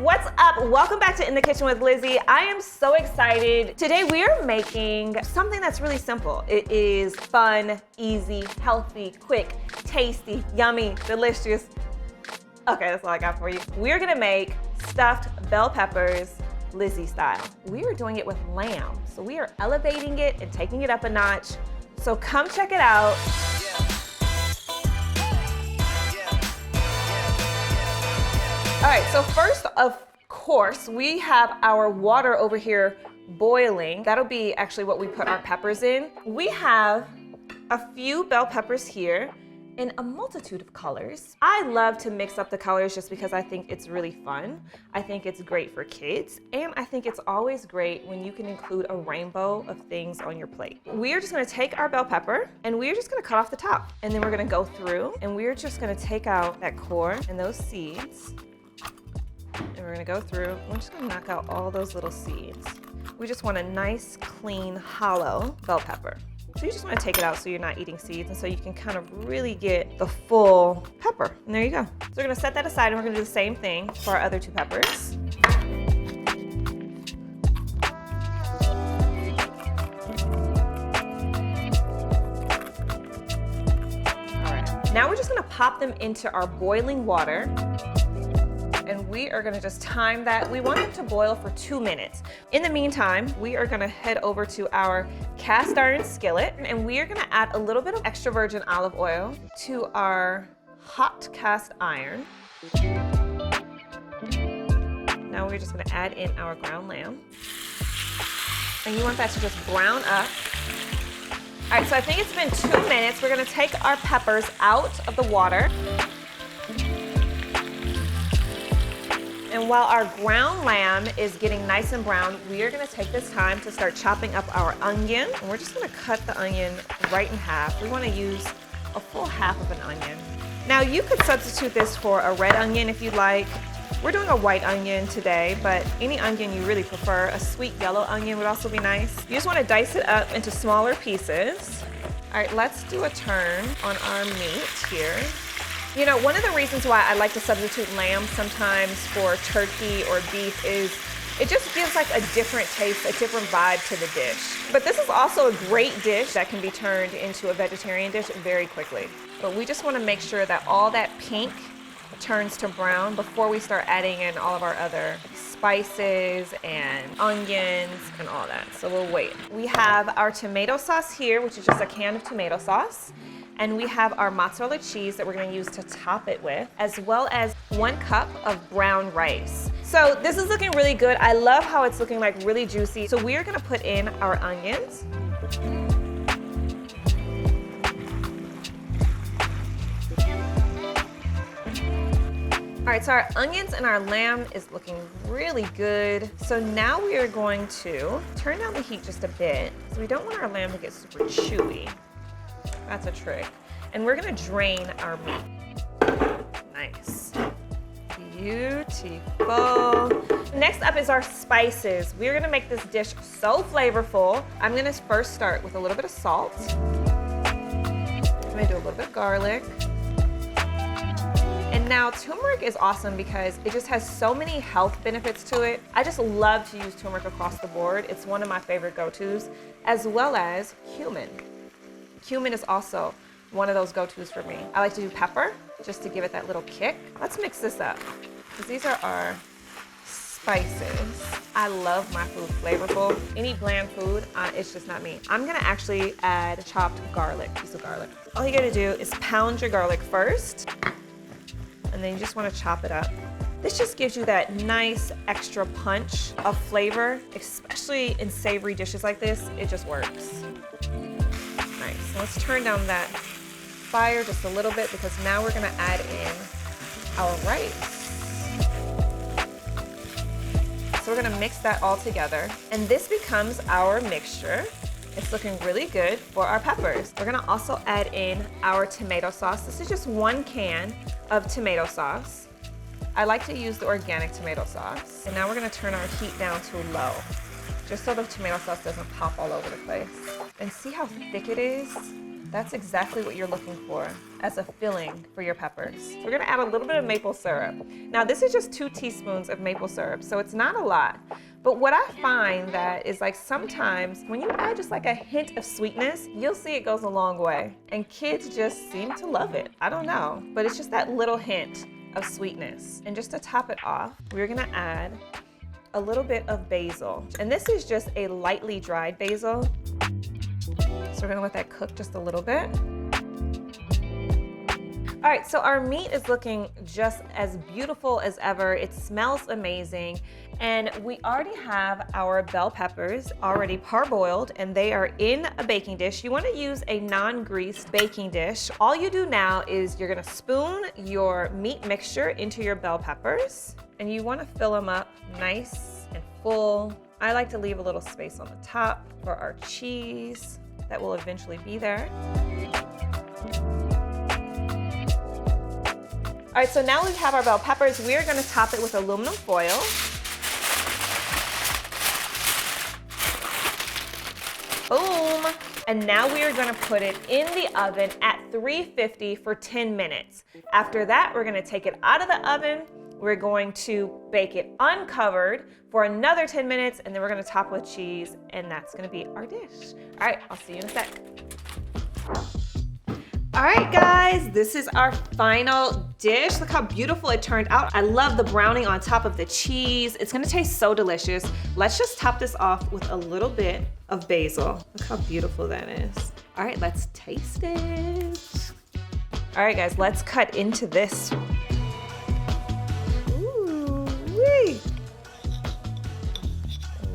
what's up? Welcome back to In the Kitchen with Lizzy. I am so excited. Today we are making something that's really simple. It is fun, easy, healthy, quick, tasty, yummy, delicious. Okay, that's all I got for you. We're gonna make stuffed bell peppers Lizzy style. We are doing it with lamb. So we are elevating it and taking it up a notch. So come check it out. All right, so first, of course, we have our water over here boiling. That'll be actually what we put our peppers in. We have a few bell peppers here in a multitude of colors. I love to mix up the colors just because I think it's really fun. I think it's great for kids, and I think it's always great when you can include a rainbow of things on your plate. We are just gonna take our bell pepper and we're just gonna cut off the top. And then we're gonna go through and we're just gonna take out that core and those seeds. And we're gonna go through, we're just gonna knock out all those little seeds. We just want a nice, clean, hollow bell pepper. So you just wanna take it out so you're not eating seeds, and so you can kind of really get the full pepper. And there you go. So we're gonna set that aside and we're gonna do the same thing for our other two peppers. All right, now we're just gonna pop them into our boiling water. And we are gonna just time that. We want them to boil for 2 minutes. In the meantime, we are gonna head over to our cast iron skillet, and we are gonna add a little bit of extra virgin olive oil to our hot cast iron. Now we're just gonna add in our ground lamb. And you want that to just brown up. All right, so I think it's been 2 minutes. We're gonna take our peppers out of the water. And while our ground lamb is getting nice and brown, we are gonna take this time to start chopping up our onion. And we're just gonna cut the onion right in half. We wanna use a full half of an onion. Now you could substitute this for a red onion if you'd like. We're doing a white onion today, but any onion you really prefer. A sweet yellow onion would also be nice. You just wanna dice it up into smaller pieces. All right, let's do a turn on our meat here. You know, one of the reasons why I like to substitute lamb sometimes for turkey or beef is it just gives like a different taste, a different vibe to the dish. But this is also a great dish that can be turned into a vegetarian dish very quickly. But we just want to make sure that all that pink turns to brown before we start adding in all of our other spices and onions and all that. So we'll wait. We have our tomato sauce here, which is just a can of tomato sauce. And we have our mozzarella cheese that we're gonna use to top it with, as well as 1 cup of brown rice. So this is looking really good. I love how it's looking like really juicy. So we're gonna put in our onions. All right, so our onions and our lamb is looking really good. So now we are going to turn down the heat just a bit. So we don't want our lamb to get super chewy. That's a trick. And we're gonna drain our meat. Nice. Beautiful. Next up is our spices. We're gonna make this dish so flavorful. I'm gonna first start with a little bit of salt. I'm gonna do a little bit of garlic. And now turmeric is awesome because it just has so many health benefits to it. I just love to use turmeric across the board. It's one of my favorite go-tos, as well as cumin. Cumin is also one of those go-tos for me. I like to do pepper just to give it that little kick. Let's mix this up because these are our spices. I love my food flavorful. Any bland food, it's just not me. I'm gonna actually add chopped garlic, piece of garlic. All you gotta do is pound your garlic first, and then you just wanna chop it up. This just gives you that nice extra punch of flavor, especially in savory dishes like this. It just works. Nice. So let's turn down that fire just a little bit because now we're gonna add in our rice. So we're gonna mix that all together, and this becomes our mixture. It's looking really good for our peppers. We're gonna also add in our tomato sauce. This is just 1 can of tomato sauce. I like to use the organic tomato sauce. And now we're gonna turn our heat down to low, just so the tomato sauce doesn't pop all over the place. And see how thick it is? That's exactly what you're looking for as a filling for your peppers. We're gonna add a little bit of maple syrup. Now this is just 2 teaspoons of maple syrup, so it's not a lot. But what I find that is like sometimes when you add just like a hint of sweetness, you'll see it goes a long way. And kids just seem to love it. I don't know, but it's just that little hint of sweetness. And just to top it off, we're gonna add a little bit of basil. And this is just a lightly dried basil. So we're gonna let that cook just a little bit. All right, so our meat is looking just as beautiful as ever. It smells amazing. And we already have our bell peppers already parboiled, and they are in a baking dish. You wanna use a non-greased baking dish. All you do now is you're gonna spoon your meat mixture into your bell peppers, and you wanna fill them up nice and full. I like to leave a little space on the top for our cheese that will eventually be there. All right, so now we have our bell peppers. We are gonna top it with aluminum foil. Boom. And now we are gonna put it in the oven at 350 for 10 minutes. After that, we're gonna take it out of the oven. We're going to bake it uncovered for another 10 minutes, and then we're gonna top with cheese, and that's gonna be our dish. All right, I'll see you in a sec. All right, guys, this is our final dish. Look how beautiful it turned out. I love the browning on top of the cheese. It's gonna taste so delicious. Let's just top this off with a little bit of basil. Look how beautiful that is. All right, let's taste it. All right, guys, let's cut into this. Ooh-wee.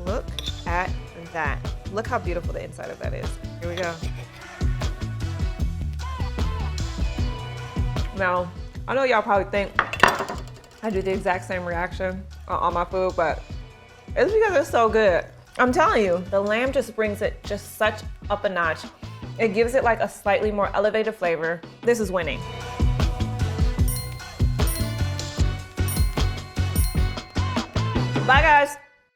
Look at that. Look how beautiful the inside of that is. Here we go. Now, I know y'all probably think I do the exact same reaction on all my food, but it's because it's so good. I'm telling you, the lamb just brings it just such up a notch. It gives it like a slightly more elevated flavor. This is winning. Bye, guys.